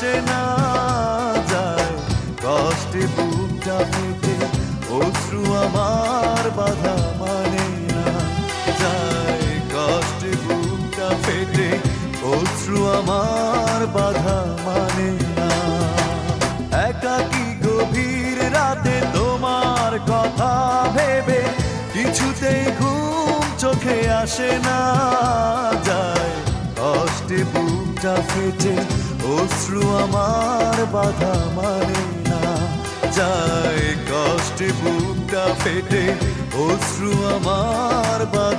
আসে না, যায় কষ্টে বুকটা ফেটে, অশ্রু আমার বাধা মানে না, যায় কষ্টে বুকটা ফেটে, অশ্রু আমার বাধা মানে না। একাকী গভীর রাতে তোমার কথা ভেবে কিছুতেই ঘুম চোখে আসে না, যায় কষ্টে বুকটা ফেটে, অশ্রু আমার বাধা মানে না, যায় কষ্টে বুকটা ফেটে, অশ্রু আমার বাধা